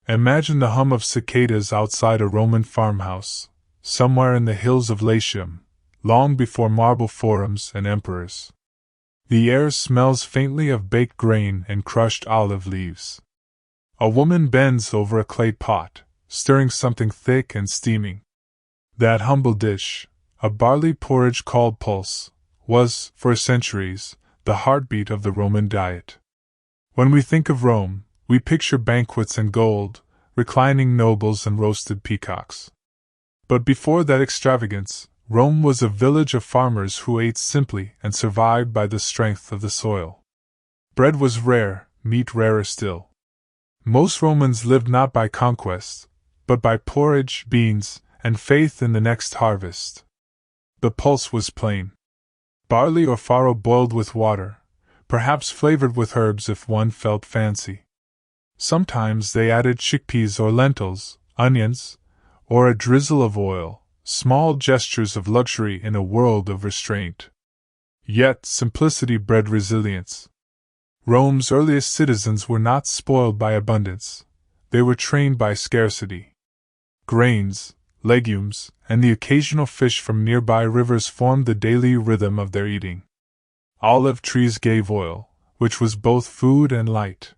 Imagine the hum of cicadas outside a Roman farmhouse, somewhere in the hills of Latium, long before marble forums and emperors. The air smells faintly of baked grain and crushed olive leaves. A woman bends over a clay pot, stirring something thick and steaming. That humble dish, a barley porridge called pulse, was, for centuries, the heartbeat of the Roman diet. When we think of Rome, we picture banquets and gold, reclining nobles and roasted peacocks. But before that extravagance, Rome was a village of farmers who ate simply and survived by the strength of the soil. Bread was rare, meat rarer still. Most Romans lived not by conquest, but by porridge, beans, and faith in the next harvest. The pulse was plain. Barley or farro boiled with water, perhaps flavored with herbs if one felt fancy. Sometimes they added chickpeas or lentils, onions, or a drizzle of oil, small gestures of luxury in a world of restraint. Yet simplicity bred resilience. Rome's earliest citizens were not spoiled by abundance, they were trained by scarcity. Grains, legumes, and the occasional fish from nearby rivers formed the daily rhythm of their eating. Olive trees gave oil, which was both food and light.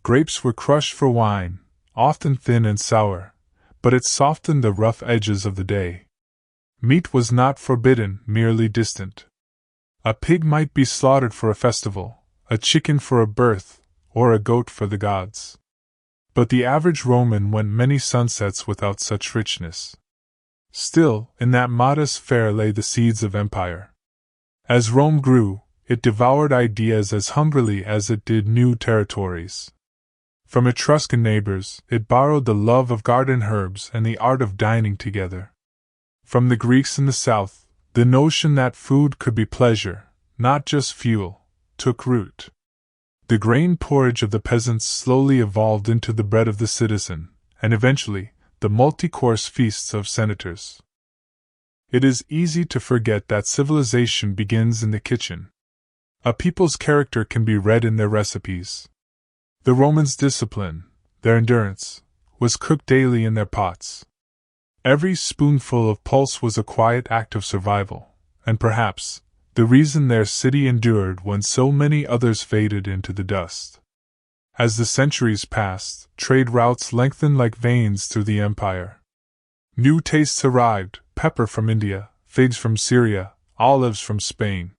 Grapes were crushed for wine, often thin and sour, but it softened the rough edges of the day. Meat was not forbidden, merely distant. A pig might be slaughtered for a festival, a chicken for a birth, or a goat for the gods. But the average Roman went many sunsets without such richness. Still, in that modest fare lay the seeds of empire. As Rome grew, it devoured ideas as hungrily as it did new territories. From Etruscan neighbors, it borrowed the love of garden herbs and the art of dining together. From the Greeks in the south, the notion that food could be pleasure, not just fuel, took root. The grain porridge of the peasants slowly evolved into the bread of the citizen, and eventually, the multi-course feasts of senators. It is easy to forget that civilization begins in the kitchen. A people's character can be read in their recipes. The Romans' discipline, their endurance, was cooked daily in their pots. Every spoonful of pulse was a quiet act of survival, and perhaps, the reason their city endured when so many others faded into the dust. As the centuries passed, trade routes lengthened like veins through the empire. New tastes arrived, pepper from India, figs from Syria, olives from Spain.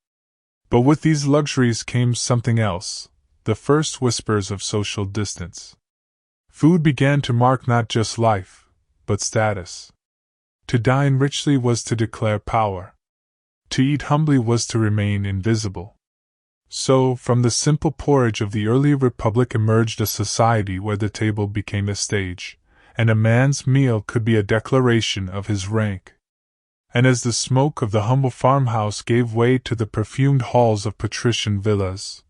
But with these luxuries came something else, the first whispers of social distance. Food began to mark not just life, but status. To dine richly was to declare power. To eat humbly was to remain invisible. So, from the simple porridge of the early republic emerged a society where the table became a stage, and a man's meal could be a declaration of his rank. And as the smoke of the humble farmhouse gave way to the perfumed halls of patrician villas,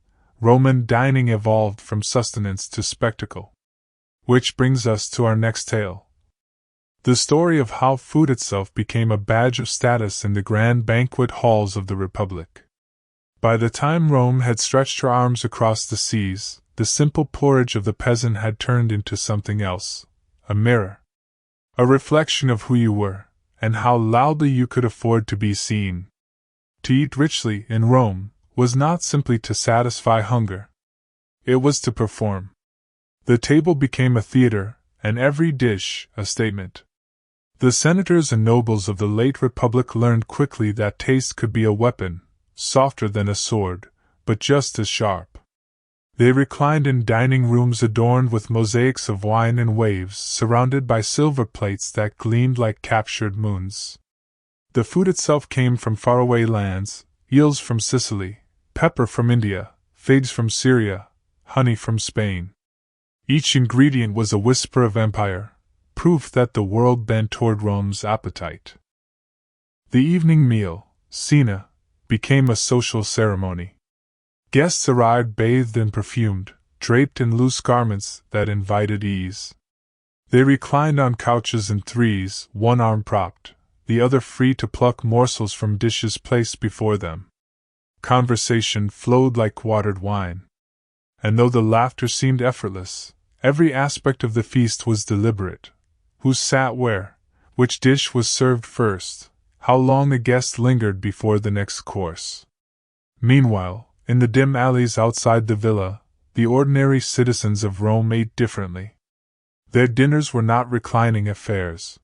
Roman dining evolved from sustenance to spectacle. Which brings us to our next tale. The story of how food itself became a badge of status in the grand banquet halls of the Republic. By the time Rome had stretched her arms across the seas, the simple porridge of the peasant had turned into something else, a mirror. A reflection of who you were, and how loudly you could afford to be seen. To eat richly, in Rome, was not simply to satisfy hunger. It was to perform. The table became a theater, and every dish, a statement. The senators and nobles of the late Republic learned quickly that taste could be a weapon, softer than a sword, but just as sharp. They reclined in dining rooms adorned with mosaics of wine and waves, surrounded by silver plates that gleamed like captured moons. The food itself came from faraway lands, eels from Sicily, pepper from India, figs from Syria, honey from Spain. Each ingredient was a whisper of empire, proof that the world bent toward Rome's appetite. The evening meal, cena, became a social ceremony. Guests arrived bathed and perfumed, draped in loose garments that invited ease. They reclined on couches in threes, one arm propped, the other free to pluck morsels from dishes placed before them. Conversation flowed like watered wine. And though the laughter seemed effortless, Every aspect of the feast was deliberate. Who sat where, which dish was served first, how long a guest lingered before the next course. Meanwhile, in the dim alleys outside the villa, the ordinary citizens of Rome ate differently. Their dinners were not reclining affairs.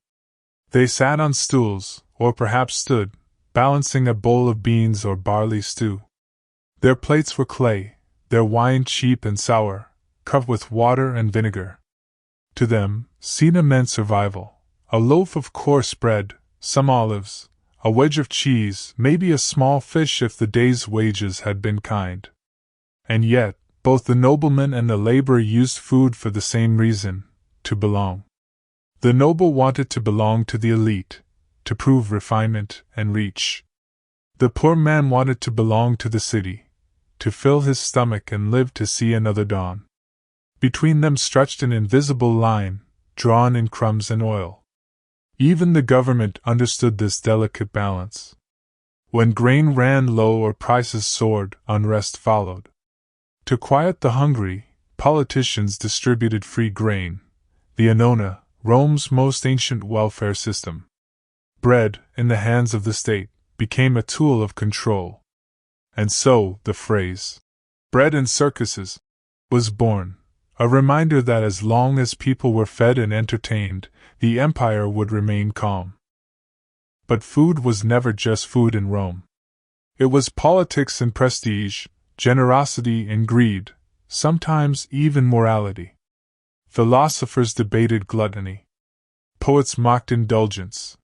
They sat on stools, or perhaps stood, balancing a bowl of beans or barley stew. Their plates were clay, their wine cheap and sour, cut with water and vinegar. To them, cena meant survival. A loaf of coarse bread, some olives, a wedge of cheese, maybe a small fish if the day's wages had been kind. And yet, both the nobleman and the laborer used food for the same reason: to belong. The noble wanted to belong to the elite, to prove refinement and reach. The poor man wanted to belong to the city, to fill his stomach and live to see another dawn. Between them stretched an invisible line, drawn in crumbs and oil. Even the government understood this delicate balance. When grain ran low or prices soared, unrest followed. To quiet the hungry, politicians distributed free grain, the annona, Rome's most ancient welfare system. Bread, in the hands of the state, became a tool of control. And so, the phrase, "bread and circuses," was born, a reminder that as long as people were fed and entertained, the empire would remain calm. But food was never just food in Rome. It was politics and prestige, generosity and greed, sometimes even morality. Philosophers debated gluttony. Poets mocked indulgence.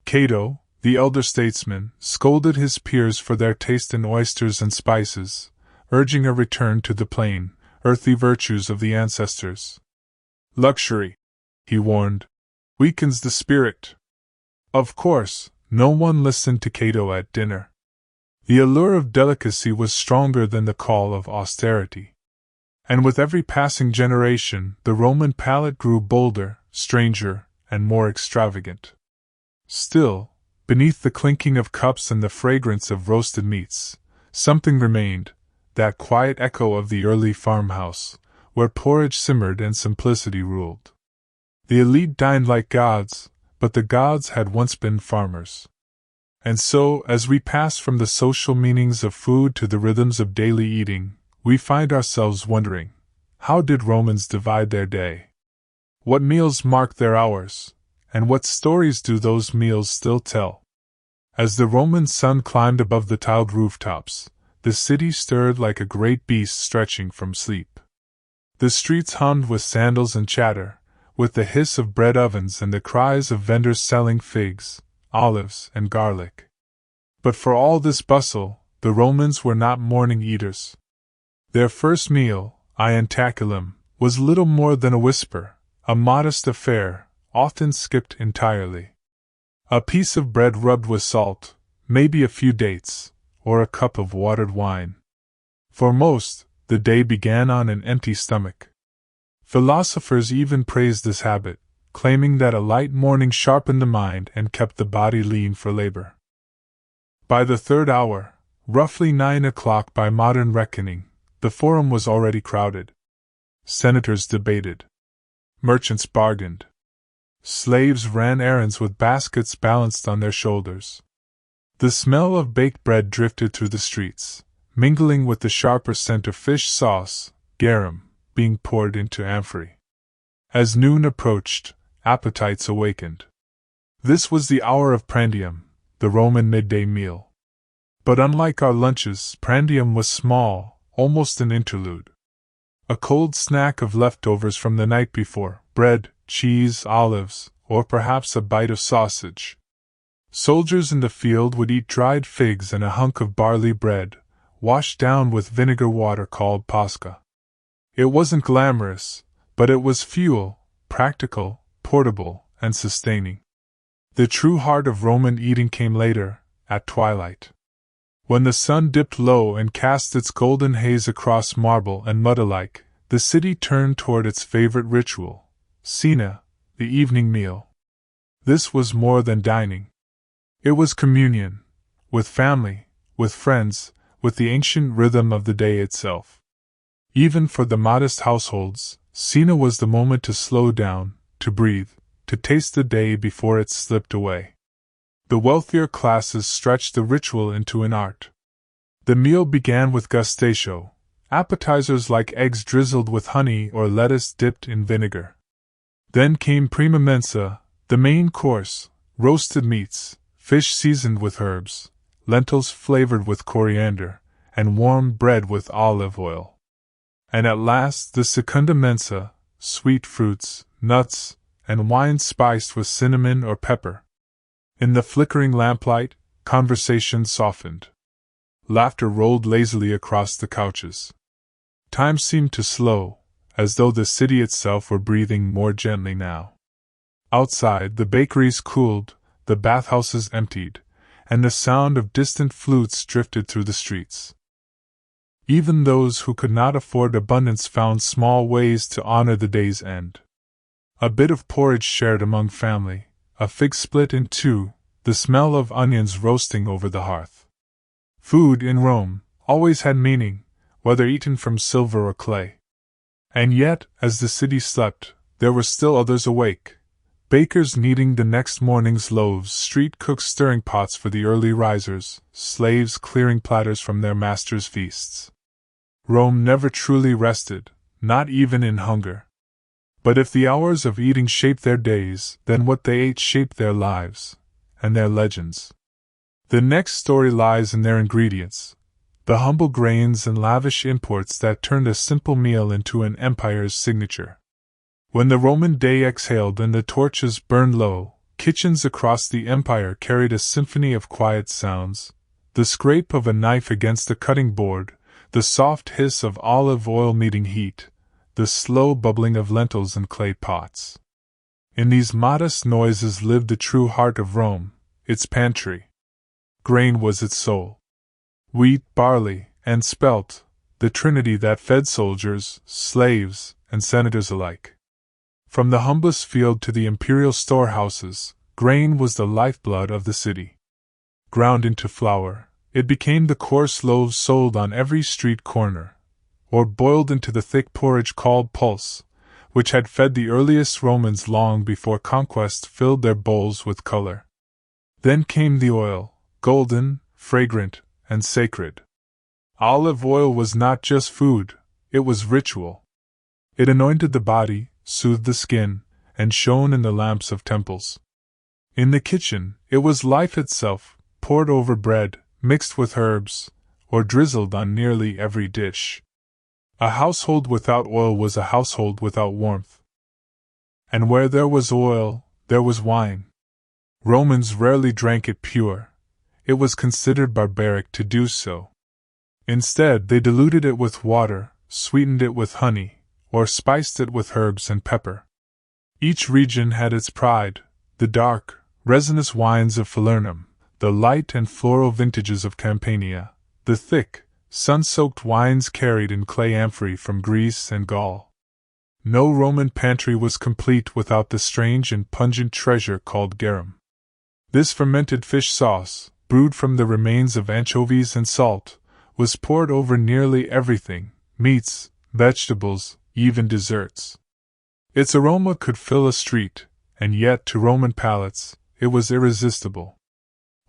Cato, the elder statesman, scolded his peers for their taste in oysters and spices, urging a return to the plain, earthy virtues of the ancestors. "Luxury," he warned, "weakens the spirit." Of course, no one listened to Cato at dinner. The allure of delicacy was stronger than the call of austerity. And with every passing generation, the Roman palate grew bolder, stranger, and more extravagant. Still, beneath the clinking of cups and the fragrance of roasted meats, something remained, that quiet echo of the early farmhouse, where porridge simmered and simplicity ruled. The elite dined like gods, but the gods had once been farmers. And so, as we pass from the social meanings of food to the rhythms of daily eating, we find ourselves wondering, how did Romans divide their day? What meals marked their hours, and what stories do those meals still tell? As the Roman sun climbed above the tiled rooftops, the city stirred like a great beast stretching from sleep. The streets hummed with sandals and chatter, with the hiss of bread ovens and the cries of vendors selling figs, olives, and garlic. But for all this bustle, the Romans were not morning eaters. Their first meal, ientaculum, was little more than a whisper, a modest affair, often skipped entirely. A piece of bread rubbed with salt, maybe a few dates, or a cup of watered wine. For most, the day began on an empty stomach. Philosophers even praised this habit, claiming that a light morning sharpened the mind and kept the body lean for labor. By the third hour, roughly 9 o'clock by modern reckoning, the forum was already crowded. Senators debated. Merchants bargained. Slaves ran errands with baskets balanced on their shoulders. The smell of baked bread drifted through the streets, mingling with the sharper scent of fish sauce, garum, being poured into amphorae. As noon approached, appetites awakened. This was the hour of prandium, the Roman midday meal. But unlike our lunches, prandium was small, almost an interlude. A cold snack of leftovers from the night before, bread, cheese, olives, or perhaps a bite of sausage. Soldiers in the field would eat dried figs and a hunk of barley bread, washed down with vinegar water called pasca. It wasn't glamorous, but it was fuel, practical, portable, and sustaining. The true heart of Roman eating came later, at twilight. When the sun dipped low and cast its golden haze across marble and mud alike, the city turned toward its favorite ritual, cena, the evening meal. This was more than dining. It was communion, with family, with friends, with the ancient rhythm of the day itself. Even for the modest households, Cena was the moment to slow down, to breathe, to taste the day before it slipped away. The wealthier classes stretched the ritual into an art. The meal began with gustaccio, appetizers like eggs drizzled with honey or lettuce dipped in vinegar. Then came prima mensa, the main course, roasted meats, fish seasoned with herbs, lentils flavored with coriander, and warm bread with olive oil. And at last the secunda mensa, sweet fruits, nuts, and wine spiced with cinnamon or pepper. In the flickering lamplight, conversation softened. Laughter rolled lazily across the couches. Time seemed to slow, as though the city itself were breathing more gently now. Outside, the bakeries cooled, the bathhouses emptied, and the sound of distant flutes drifted through the streets. Even those who could not afford abundance found small ways to honor the day's end. A bit of porridge shared among family, a fig split in two, the smell of onions roasting over the hearth. Food in Rome always had meaning, whether eaten from silver or clay. And yet, as the city slept, there were still others awake. Bakers kneading the next morning's loaves, street cooks stirring pots for the early risers, slaves clearing platters from their masters' feasts. Rome never truly rested, not even in hunger. But if the hours of eating shaped their days, then what they ate shaped their lives, and their legends. The next story lies in their ingredients, the humble grains and lavish imports that turned a simple meal into an empire's signature. When the Roman day exhaled and the torches burned low, kitchens across the empire carried a symphony of quiet sounds, the scrape of a knife against the cutting board, the soft hiss of olive oil meeting heat, the slow bubbling of lentils in clay pots. In these modest noises lived the true heart of Rome, its pantry. Grain was its soul. Wheat, barley, and spelt, the trinity that fed soldiers, slaves, and senators alike. From the humblest field to the imperial storehouses, grain was the lifeblood of the city. Ground into flour, it became the coarse loaves sold on every street corner, or boiled into the thick porridge called pulse, which had fed the earliest Romans long before conquest filled their bowls with color. Then came the oil, golden, fragrant, and sacred. Olive oil was not just food, it was ritual. It anointed the body, soothed the skin, and shone in the lamps of temples. In the kitchen, it was life itself, poured over bread, mixed with herbs, or drizzled on nearly every dish. A household without oil was a household without warmth. And where there was oil, there was wine. Romans rarely drank it pure. It was considered barbaric to do so. Instead, they diluted it with water, sweetened it with honey, or spiced it with herbs and pepper. Each region had its pride, the dark, resinous wines of Falernum, the light and floral vintages of Campania, the thick, sun-soaked wines carried in clay amphorae from Greece and Gaul. No Roman pantry was complete without the strange and pungent treasure called garum. This fermented fish sauce, brewed from the remains of anchovies and salt, was poured over nearly everything, meats, vegetables, even desserts. Its aroma could fill a street, and yet to Roman palates, it was irresistible.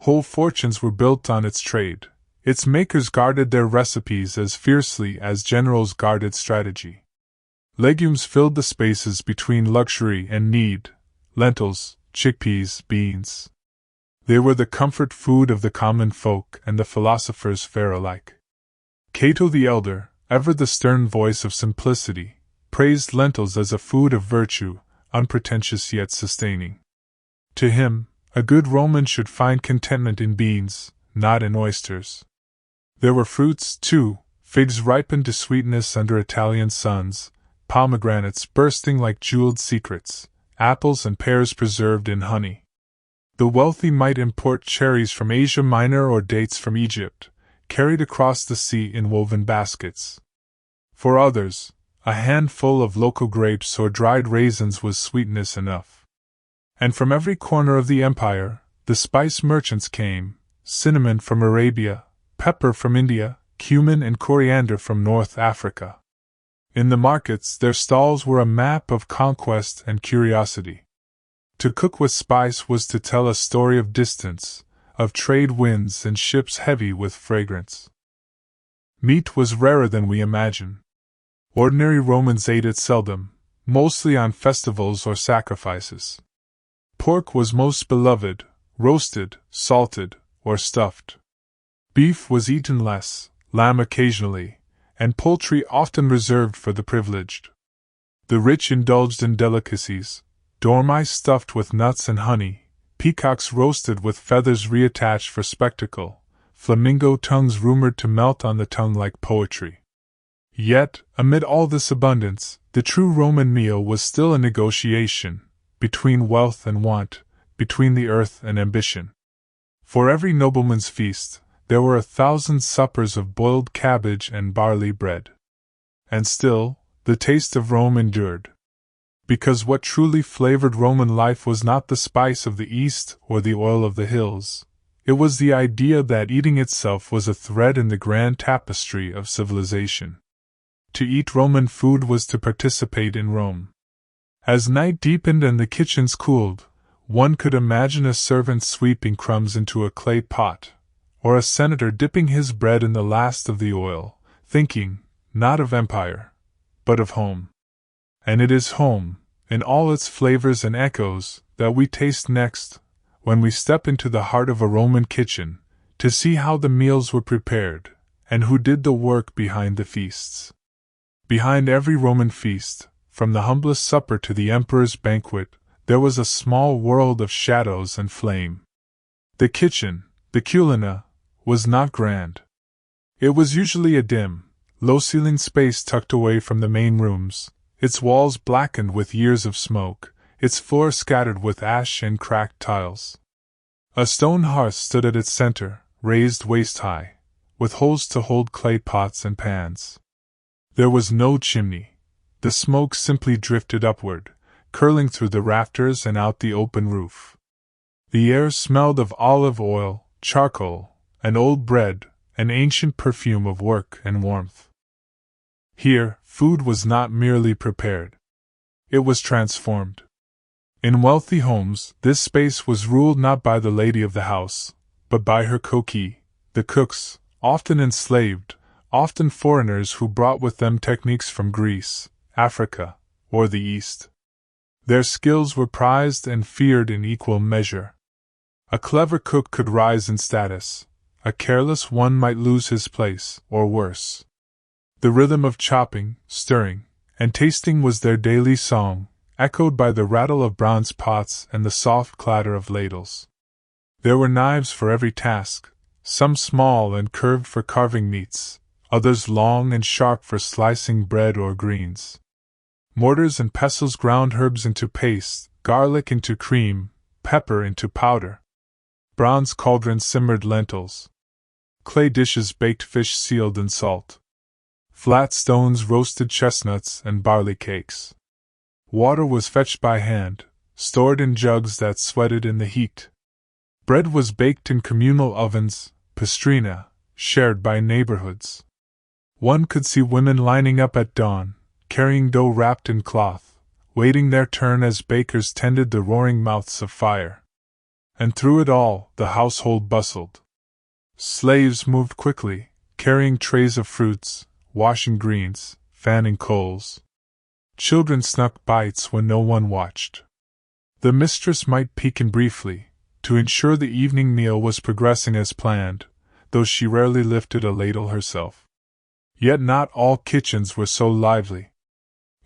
Whole fortunes were built on its trade. Its makers guarded their recipes as fiercely as generals guarded strategy. Legumes filled the spaces between luxury and need, lentils, chickpeas, beans. They were the comfort food of the common folk and the philosophers fair alike. Cato the Elder, ever the stern voice of simplicity, praised lentils as a food of virtue, unpretentious yet sustaining. To him, a good Roman should find contentment in beans, not in oysters. There were fruits, too, figs ripened to sweetness under Italian suns, pomegranates bursting like jeweled secrets, apples and pears preserved in honey. The wealthy might import cherries from Asia Minor or dates from Egypt, carried across the sea in woven baskets. For others, a handful of local grapes or dried raisins was sweetness enough. And from every corner of the empire, the spice merchants came, cinnamon from Arabia, pepper from India, cumin and coriander from North Africa. In the markets, their stalls were a map of conquest and curiosity. To cook with spice was to tell a story of distance, of trade winds and ships heavy with fragrance. Meat was rarer than we imagine. Ordinary Romans ate it seldom, mostly on festivals or sacrifices. Pork was most beloved, roasted, salted, or stuffed. Beef was eaten less, lamb occasionally, and poultry often reserved for the privileged. The rich indulged in delicacies, dormice stuffed with nuts and honey, peacocks roasted with feathers reattached for spectacle, flamingo tongues rumored to melt on the tongue like poetry. Yet, amid all this abundance, the true Roman meal was still a negotiation, between wealth and want, between the earth and ambition. For every nobleman's feast, there were 1,000 suppers of boiled cabbage and barley bread. And still, the taste of Rome endured. Because what truly flavored Roman life was not the spice of the East or the oil of the hills. It was the idea that eating itself was a thread in the grand tapestry of civilization. To eat Roman food was to participate in Rome. As night deepened and the kitchens cooled, one could imagine a servant sweeping crumbs into a clay pot, or a senator dipping his bread in the last of the oil, thinking, not of empire, but of home. And it is home, in all its flavors and echoes, that we taste next, when we step into the heart of a Roman kitchen, to see how the meals were prepared, and who did the work behind the feasts. Behind every Roman feast, from the humblest supper to the emperor's banquet, there was a small world of shadows and flame. The kitchen, the culina, was not grand. It was usually a dim, low-ceilinged space tucked away from the main rooms, its walls blackened with years of smoke, its floor scattered with ash and cracked tiles. A stone hearth stood at its center, raised waist-high, with holes to hold clay pots and pans. There was no chimney. The smoke simply drifted upward, curling through the rafters and out the open roof. The air smelled of olive oil, charcoal, and old bread, an ancient perfume of work and warmth. Here, food was not merely prepared. It was transformed. In wealthy homes, this space was ruled not by the lady of the house, but by her cookee, the cooks, often enslaved, often foreigners who brought with them techniques from Greece, Africa, or the East. Their skills were prized and feared in equal measure. A clever cook could rise in status, a careless one might lose his place, or worse. The rhythm of chopping, stirring, and tasting was their daily song, echoed by the rattle of bronze pots and the soft clatter of ladles. There were knives for every task, some small and curved for carving meats, others long and sharp for slicing bread or greens. Mortars and pestles ground herbs into paste, garlic into cream, pepper into powder. Bronze cauldrons simmered lentils. Clay dishes baked fish sealed in salt. Flat stones roasted chestnuts and barley cakes. Water was fetched by hand, stored in jugs that sweated in the heat. Bread was baked in communal ovens, pastrina, shared by neighborhoods. One could see women lining up at dawn, carrying dough wrapped in cloth, waiting their turn as bakers tended the roaring mouths of fire. And through it all, the household bustled. Slaves moved quickly, carrying trays of fruits, washing greens, fanning coals. Children snuck bites when no one watched. The mistress might peek in briefly, to ensure the evening meal was progressing as planned, though she rarely lifted a ladle herself. Yet not all kitchens were so lively.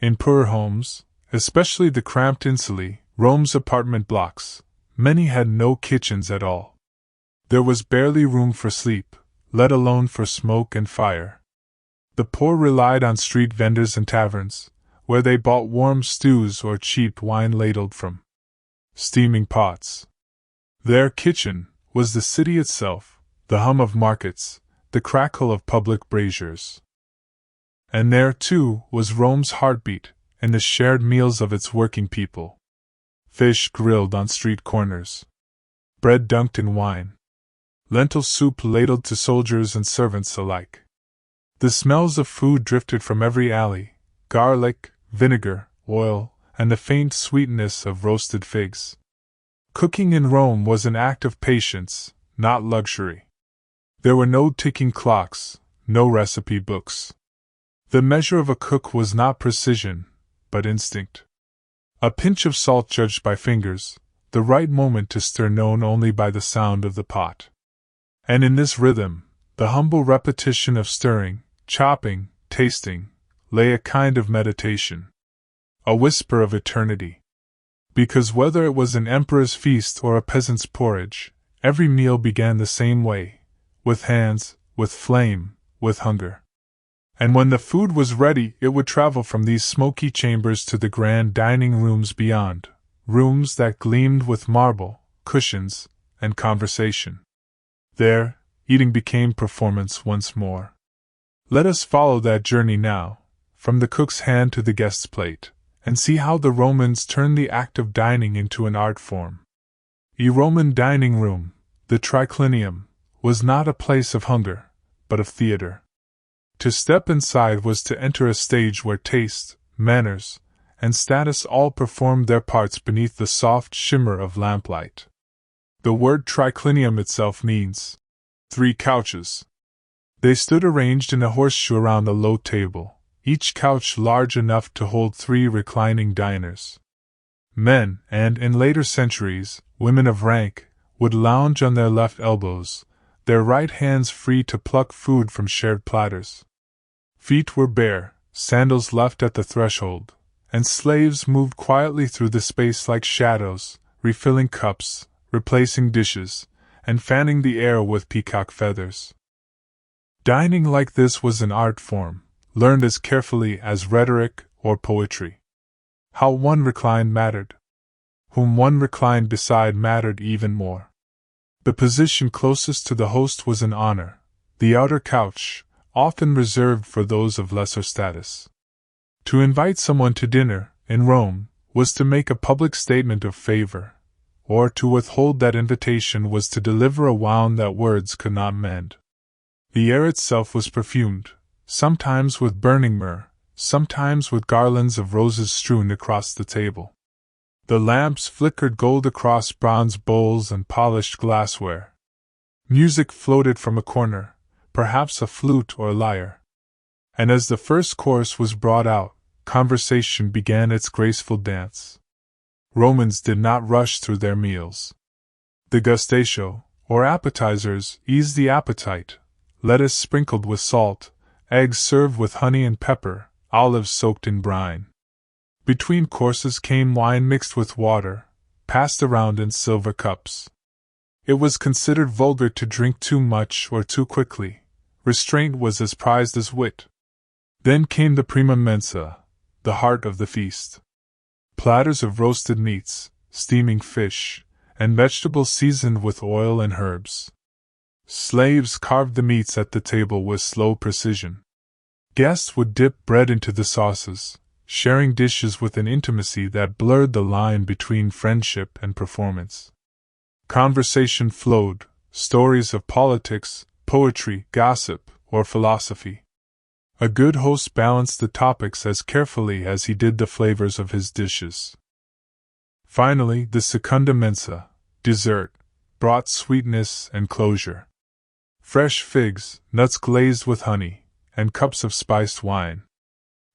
In poorer homes, especially the cramped insulae, Rome's apartment blocks, many had no kitchens at all. There was barely room for sleep, let alone for smoke and fire. The poor relied on street vendors and taverns, where they bought warm stews or cheap wine ladled from steaming pots. Their kitchen was the city itself, the hum of markets, the crackle of public braziers. And there, too, was Rome's heartbeat, and the shared meals of its working people. Fish grilled on street corners. Bread dunked in wine. Lentil soup ladled to soldiers and servants alike. The smells of food drifted from every alley, garlic, vinegar, oil, and the faint sweetness of roasted figs. Cooking in Rome was an act of patience, not luxury. There were no ticking clocks, no recipe books. The measure of a cook was not precision, but instinct. A pinch of salt judged by fingers, the right moment to stir known only by the sound of the pot. And in this rhythm, the humble repetition of stirring, chopping, tasting, lay a kind of meditation. A whisper of eternity. Because whether it was an emperor's feast or a peasant's porridge, every meal began the same way, with hands, with flame, with hunger. And when the food was ready, it would travel from these smoky chambers to the grand dining rooms beyond, rooms that gleamed with marble, cushions, and conversation. There, eating became performance once more. Let us follow that journey now, from the cook's hand to the guest's plate, and see how the Romans turned the act of dining into an art form. A Roman dining room, the triclinium, was not a place of hunger, but of theater. To step inside was to enter a stage where taste, manners, and status all performed their parts beneath the soft shimmer of lamplight. The word triclinium itself means 3 couches. They stood arranged in a horseshoe around a low table, each couch large enough to hold 3 reclining diners. Men, and in later centuries, women of rank, would lounge on their left elbows, their right hands free to pluck food from shared platters. Feet were bare, sandals left at the threshold, and slaves moved quietly through the space like shadows, refilling cups, replacing dishes, and fanning the air with peacock feathers. Dining like this was an art form, learned as carefully as rhetoric or poetry. How one reclined mattered. Whom one reclined beside mattered even more. The position closest to the host was an honor, the outer couch, often reserved for those of lesser status. To invite someone to dinner, in Rome, was to make a public statement of favor, or to withhold that invitation was to deliver a wound that words could not mend. The air itself was perfumed, sometimes with burning myrrh, sometimes with garlands of roses strewn across the table. The lamps flickered gold across bronze bowls and polished glassware. Music floated from a corner, perhaps a flute or lyre. And as the first course was brought out, conversation began its graceful dance. Romans did not rush through their meals. The gustatio, or appetizers, eased the appetite, lettuce sprinkled with salt, eggs served with honey and pepper, olives soaked in brine. Between courses came wine mixed with water, passed around in silver cups. It was considered vulgar to drink too much or too quickly. Restraint was as prized as wit. Then came the prima mensa, the heart of the feast. Platters of roasted meats, steaming fish, and vegetables seasoned with oil and herbs. Slaves carved the meats at the table with slow precision. Guests would dip bread into the sauces, sharing dishes with an intimacy that blurred the line between friendship and performance. Conversation flowed, stories of politics, poetry, gossip, or philosophy. A good host balanced the topics as carefully as he did the flavors of his dishes. Finally, the secunda mensa, dessert, brought sweetness and closure. Fresh figs, nuts glazed with honey, and cups of spiced wine.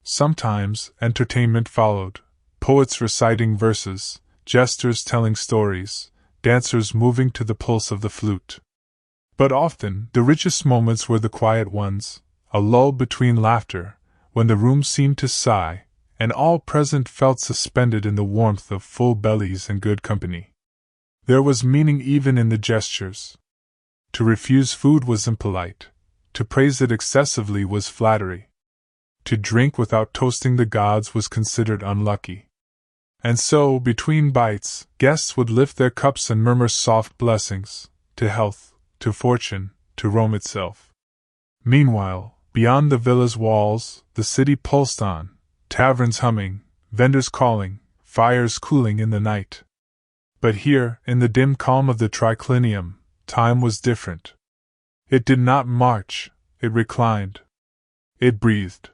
Sometimes, entertainment followed, poets reciting verses, jesters telling stories, dancers moving to the pulse of the flute. But often, the richest moments were the quiet ones, a lull between laughter, when the room seemed to sigh, and all present felt suspended in the warmth of full bellies and good company. There was meaning even in the gestures. To refuse food was impolite, to praise it excessively was flattery. To drink without toasting the gods was considered unlucky. And so, between bites, guests would lift their cups and murmur soft blessings, to health, to fortune, to Rome itself. Meanwhile, beyond the villa's walls, the city pulsed on, taverns humming, vendors calling, fires cooling in the night. But here, in the dim calm of the triclinium, time was different. It did not march, it reclined. It breathed.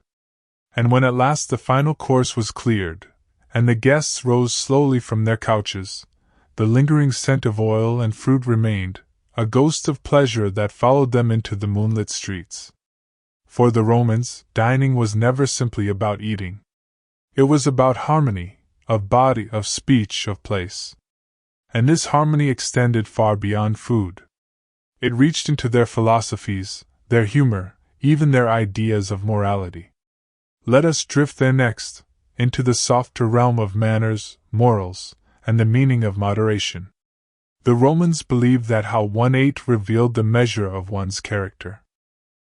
And when at last the final course was cleared, and the guests rose slowly from their couches, the lingering scent of oil and fruit remained, a ghost of pleasure that followed them into the moonlit streets. For the Romans, dining was never simply about eating. It was about harmony, of body, of speech, of place. And this harmony extended far beyond food. It reached into their philosophies, their humor, even their ideas of morality. Let us drift there next, into the softer realm of manners, morals, and the meaning of moderation. The Romans believed that how one ate revealed the measure of one's character.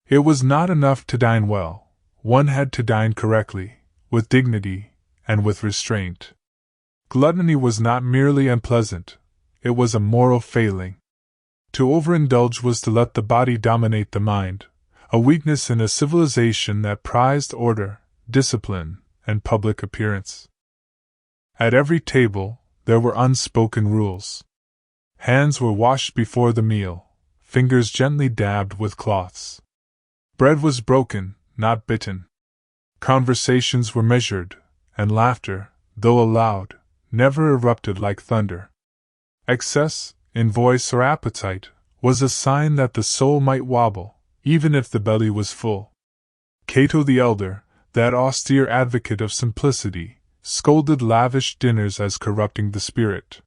It was not enough to dine well, one had to dine correctly, with dignity, and with restraint. Gluttony was not merely unpleasant, it was a moral failing. To overindulge was to let the body dominate the mind, a weakness in a civilization that prized order, discipline, and public appearance. At every table, there were unspoken rules. Hands were washed before the meal, fingers gently dabbed with cloths. Bread was broken, not bitten. Conversations were measured, and laughter, though aloud, never erupted like thunder. Excess, in voice or appetite, was a sign that the soul might wobble, even if the belly was full. Cato the Elder, that austere advocate of simplicity, scolded lavish dinners as corrupting the spirit.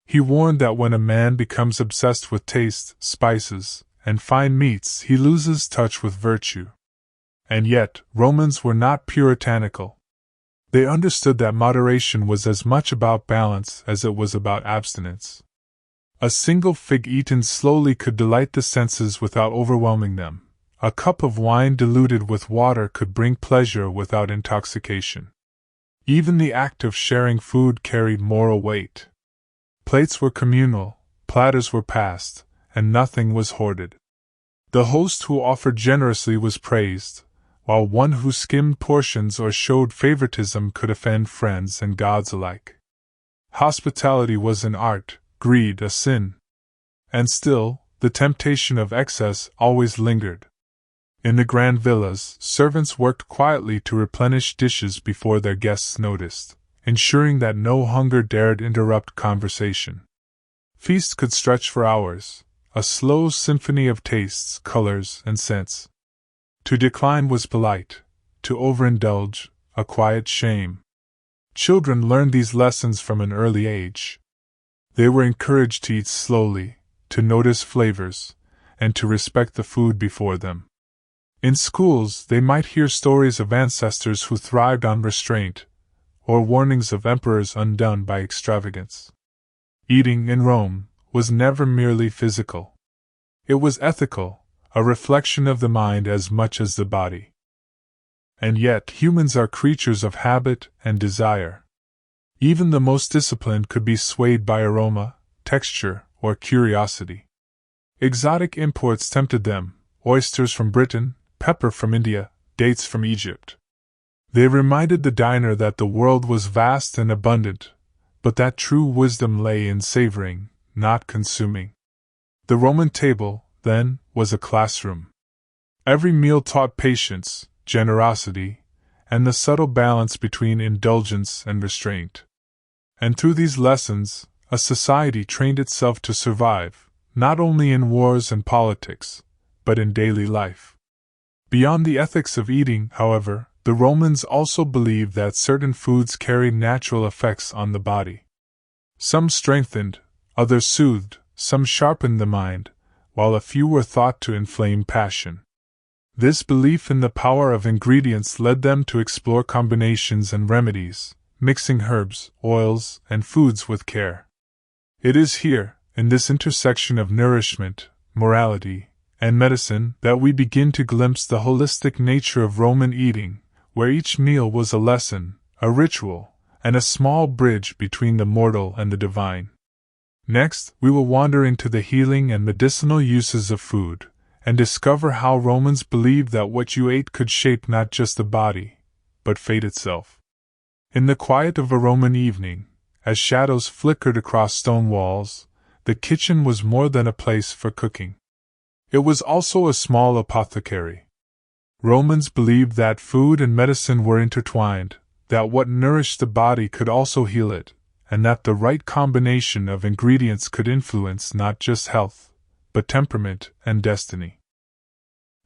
He warned that when a man becomes obsessed with taste, spices, and fine meats, he loses touch with virtue. And yet, Romans were not puritanical. They understood that moderation was as much about balance as it was about abstinence. A single fig eaten slowly could delight the senses without overwhelming them. A cup of wine diluted with water could bring pleasure without intoxication. Even the act of sharing food carried moral weight. Plates were communal, platters were passed, and nothing was hoarded. The host who offered generously was praised, while one who skimmed portions or showed favoritism could offend friends and gods alike. Hospitality was an art, greed a sin. And still, the temptation of excess always lingered. In the grand villas, servants worked quietly to replenish dishes before their guests noticed, ensuring that no hunger dared interrupt conversation. Feasts could stretch for hours, a slow symphony of tastes, colors, and scents. To decline was polite, to overindulge, a quiet shame. Children learned these lessons from an early age. They were encouraged to eat slowly, to notice flavors, and to respect the food before them. In schools, they might hear stories of ancestors who thrived on restraint, or warnings of emperors undone by extravagance. Eating in Rome was never merely physical. It was ethical, a reflection of the mind as much as the body. And yet, humans are creatures of habit and desire. Even the most disciplined could be swayed by aroma, texture, or curiosity. Exotic imports tempted them, oysters from Britain, pepper from India, dates from Egypt. They reminded the diner that the world was vast and abundant, but that true wisdom lay in savoring, not consuming. The Roman table, then, was a classroom. Every meal taught patience, generosity, and the subtle balance between indulgence and restraint. And through these lessons, a society trained itself to survive, not only in wars and politics, but in daily life. Beyond the ethics of eating, however, the Romans also believed that certain foods carried natural effects on the body. Some strengthened, others soothed, some sharpened the mind, while a few were thought to inflame passion. This belief in the power of ingredients led them to explore combinations and remedies, mixing herbs, oils, and foods with care. It is here, in this intersection of nourishment, morality, and medicine, that we begin to glimpse the holistic nature of Roman eating, where each meal was a lesson, a ritual, and a small bridge between the mortal and the divine. Next, we will wander into the healing and medicinal uses of food, and discover how Romans believed that what you ate could shape not just the body, but fate itself. In the quiet of a Roman evening, as shadows flickered across stone walls, the kitchen was more than a place for cooking. It was also a small apothecary. Romans believed that food and medicine were intertwined, that what nourished the body could also heal it, and that the right combination of ingredients could influence not just health, but temperament and destiny.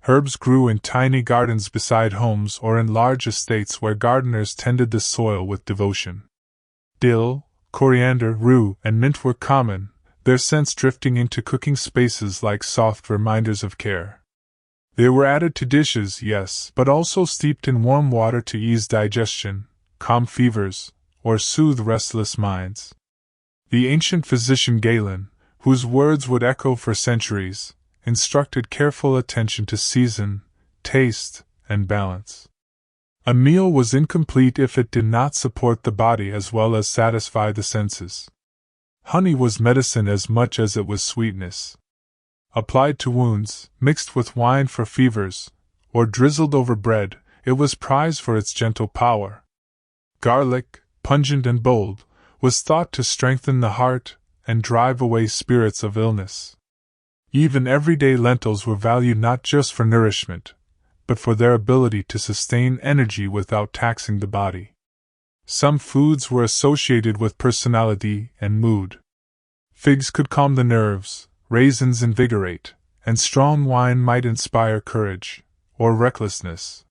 Herbs grew in tiny gardens beside homes or in large estates where gardeners tended the soil with devotion. Dill, coriander, rue, and mint were common, their scents drifting into cooking spaces like soft reminders of care. They were added to dishes, yes, but also steeped in warm water to ease digestion, calm fevers, or soothe restless minds. The ancient physician Galen, whose words would echo for centuries, instructed careful attention to season, taste, and balance. A meal was incomplete if it did not support the body as well as satisfy the senses. Honey was medicine as much as it was sweetness. Applied to wounds, mixed with wine for fevers, or drizzled over bread, it was prized for its gentle power. Garlic, pungent and bold, was thought to strengthen the heart and drive away spirits of illness. Even everyday lentils were valued not just for nourishment, but for their ability to sustain energy without taxing the body. Some foods were associated with personality and mood. Figs could calm the nerves, raisins invigorate, and strong wine might inspire courage or recklessness.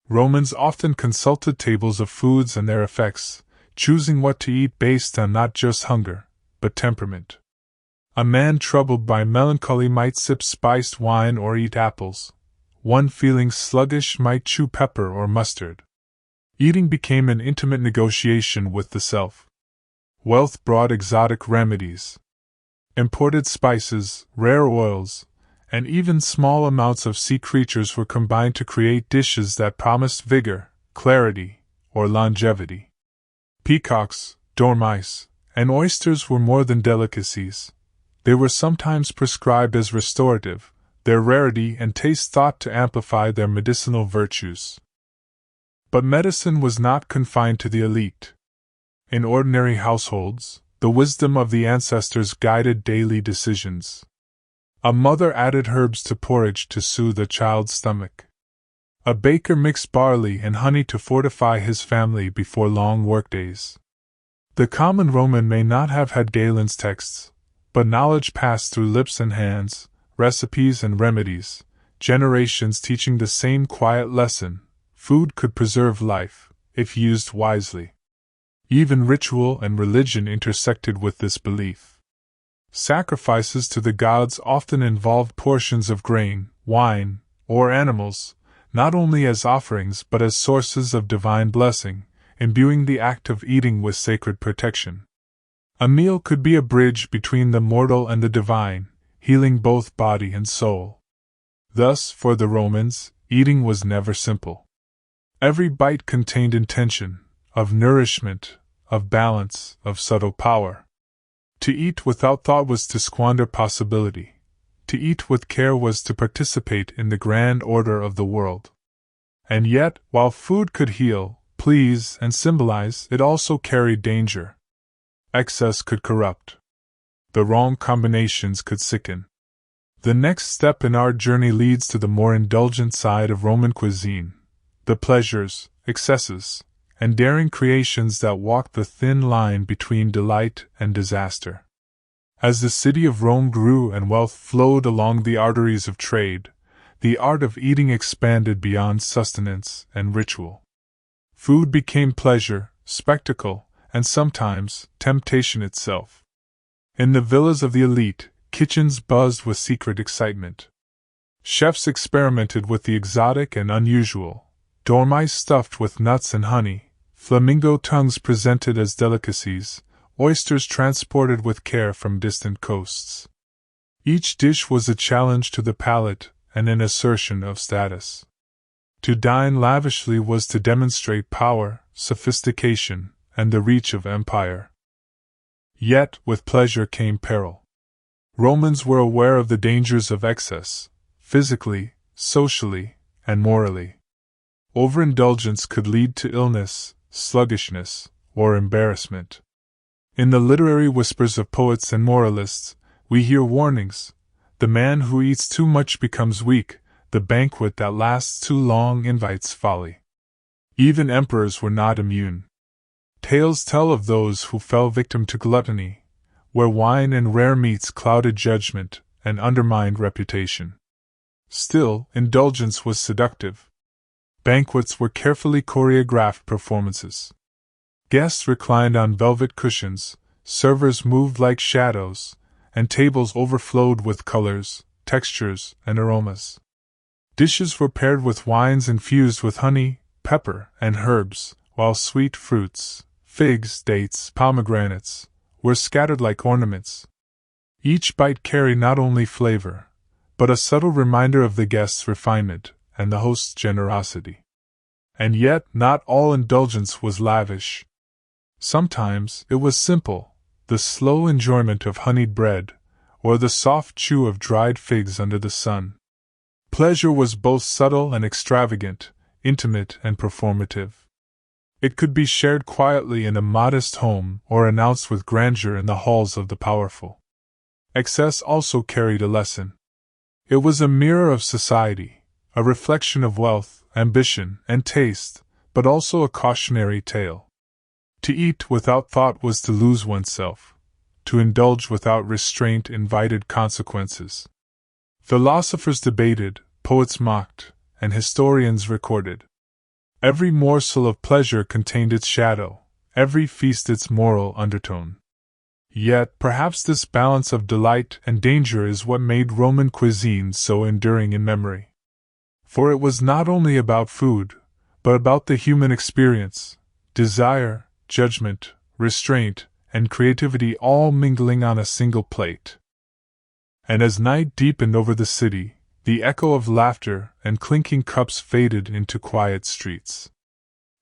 Romans often consulted tables of foods and their effects, choosing what to eat based on not just hunger, but temperament. A man troubled by melancholy might sip spiced wine or eat apples. One feeling sluggish might chew pepper or mustard. Eating became an intimate negotiation with the self. Wealth brought exotic remedies. Imported spices, rare oils, and even small amounts of sea creatures were combined to create dishes that promised vigor, clarity, or longevity. Peacocks, dormice, and oysters were more than delicacies. They were sometimes prescribed as restorative, their rarity and taste thought to amplify their medicinal virtues. But medicine was not confined to the elite. In ordinary households, the wisdom of the ancestors guided daily decisions. A mother added herbs to porridge to soothe a child's stomach. A baker mixed barley and honey to fortify his family before long workdays. The common Roman may not have had Galen's texts, but knowledge passed through lips and hands, recipes and remedies, generations teaching the same quiet lesson: food could preserve life, if used wisely. Even ritual and religion intersected with this belief. Sacrifices to the gods often involved portions of grain, wine, or animals, not only as offerings but as sources of divine blessing, imbuing the act of eating with sacred protection. A meal could be a bridge between the mortal and the divine, healing both body and soul. Thus, for the Romans, eating was never simple. Every bite contained intention, of nourishment, of balance, of subtle power. To eat without thought was to squander possibility. To eat with care was to participate in the grand order of the world. And yet, while food could heal, please, and symbolize, it also carried danger. Excess could corrupt. The wrong combinations could sicken. The next step in our journey leads to the more indulgent side of Roman cuisine, the pleasures, excesses, and daring creations that walk the thin line between delight and disaster. As the city of Rome grew and wealth flowed along the arteries of trade, the art of eating expanded beyond sustenance and ritual. Food became pleasure, spectacle, and sometimes temptation itself. In the villas of the elite, kitchens buzzed with secret excitement. Chefs experimented with the exotic and unusual, dormice stuffed with nuts and honey, flamingo tongues presented as delicacies, oysters transported with care from distant coasts. Each dish was a challenge to the palate and an assertion of status. To dine lavishly was to demonstrate power, sophistication, and the reach of empire. Yet, with pleasure came peril. Romans were aware of the dangers of excess, physically, socially, and morally. Overindulgence could lead to illness, sluggishness, or embarrassment. In the literary whispers of poets and moralists, we hear warnings: the man who eats too much becomes weak, the banquet that lasts too long invites folly. Even emperors were not immune. Tales tell of those who fell victim to gluttony, where wine and rare meats clouded judgment and undermined reputation. Still, indulgence was seductive. Banquets were carefully choreographed performances. Guests reclined on velvet cushions, servers moved like shadows, and tables overflowed with colors, textures, and aromas. Dishes were paired with wines infused with honey, pepper, and herbs, while sweet fruits, figs, dates, pomegranates, were scattered like ornaments. Each bite carried not only flavor, but a subtle reminder of the guest's refinement and the host's generosity. And yet, not all indulgence was lavish. Sometimes it was simple, the slow enjoyment of honeyed bread, or the soft chew of dried figs under the sun. Pleasure was both subtle and extravagant, intimate and performative. It could be shared quietly in a modest home or announced with grandeur in the halls of the powerful. Excess also carried a lesson. It was a mirror of society, a reflection of wealth, ambition, and taste, but also a cautionary tale. To eat without thought was to lose oneself. To indulge without restraint invited consequences. Philosophers debated, poets mocked, and historians recorded. Every morsel of pleasure contained its shadow, every feast its moral undertone. Yet, perhaps this balance of delight and danger is what made Roman cuisine so enduring in memory. For it was not only about food, but about the human experience, desire, judgment, restraint, and creativity all mingling on a single plate. And as night deepened over the city, the echo of laughter and clinking cups faded into quiet streets.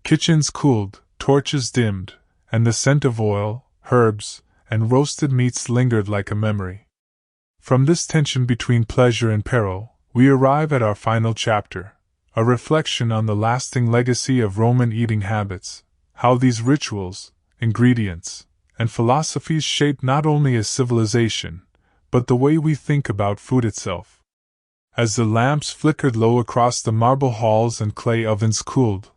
Kitchens cooled, torches dimmed, and the scent of oil, herbs, and roasted meats lingered like a memory. From this tension between pleasure and peril, we arrive at our final chapter, a reflection on the lasting legacy of Roman eating habits, how these rituals, ingredients, and philosophies shaped not only a civilization, but the way we think about food itself. As the lamps flickered low across the marble halls and clay ovens cooled,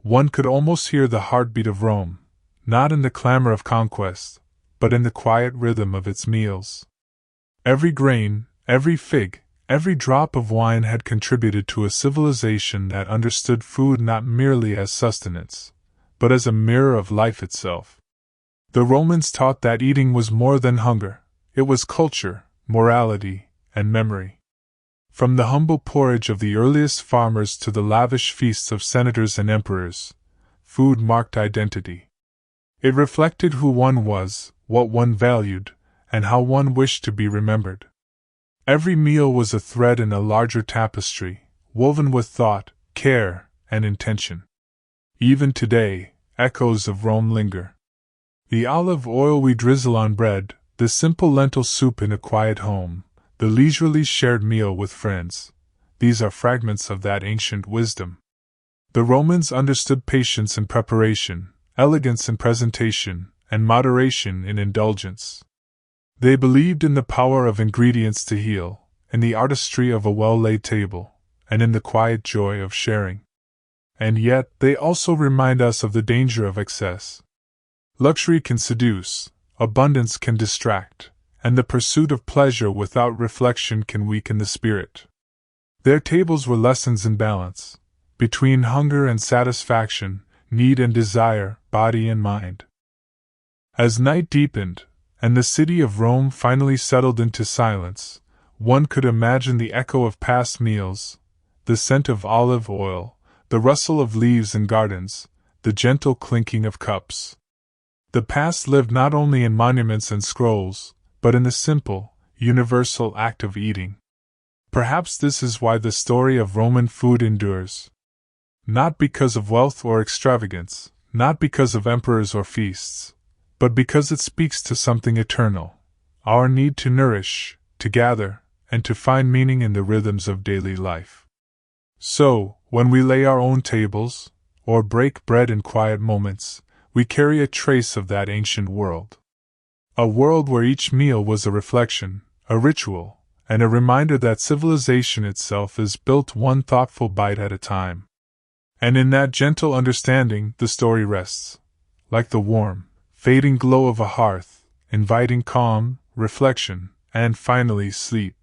one could almost hear the heartbeat of Rome, not in the clamor of conquest, but in the quiet rhythm of its meals. Every grain, every fig, every drop of wine had contributed to a civilization that understood food not merely as sustenance, but as a mirror of life itself. The Romans taught that eating was more than hunger, it was culture, morality, and memory. From the humble porridge of the earliest farmers to the lavish feasts of senators and emperors, food marked identity. It reflected who one was, what one valued, and how one wished to be remembered. Every meal was a thread in a larger tapestry, woven with thought, care, and intention. Even today, echoes of Rome linger. The olive oil we drizzle on bread, the simple lentil soup in a quiet home, the leisurely shared meal with friends, these are fragments of that ancient wisdom. The Romans understood patience in preparation, elegance in presentation, and moderation in indulgence. They believed in the power of ingredients to heal, in the artistry of a well-laid table, and in the quiet joy of sharing. And yet, they also remind us of the danger of excess. Luxury can seduce, abundance can distract, and the pursuit of pleasure without reflection can weaken the spirit. Their tables were lessons in balance, between hunger and satisfaction, need and desire, body and mind. As night deepened, and the city of Rome finally settled into silence, one could imagine the echo of past meals, the scent of olive oil, the rustle of leaves in gardens, the gentle clinking of cups. The past lived not only in monuments and scrolls, but in the simple, universal act of eating. Perhaps this is why the story of Roman food endures. Not because of wealth or extravagance, not because of emperors or feasts, but because it speaks to something eternal, our need to nourish, to gather, and to find meaning in the rhythms of daily life. So, when we lay our own tables, or break bread in quiet moments, we carry a trace of that ancient world. A world where each meal was a reflection, a ritual, and a reminder that civilization itself is built one thoughtful bite at a time. And in that gentle understanding, the story rests, like the warm, fading glow of a hearth, inviting calm, reflection, and finally sleep.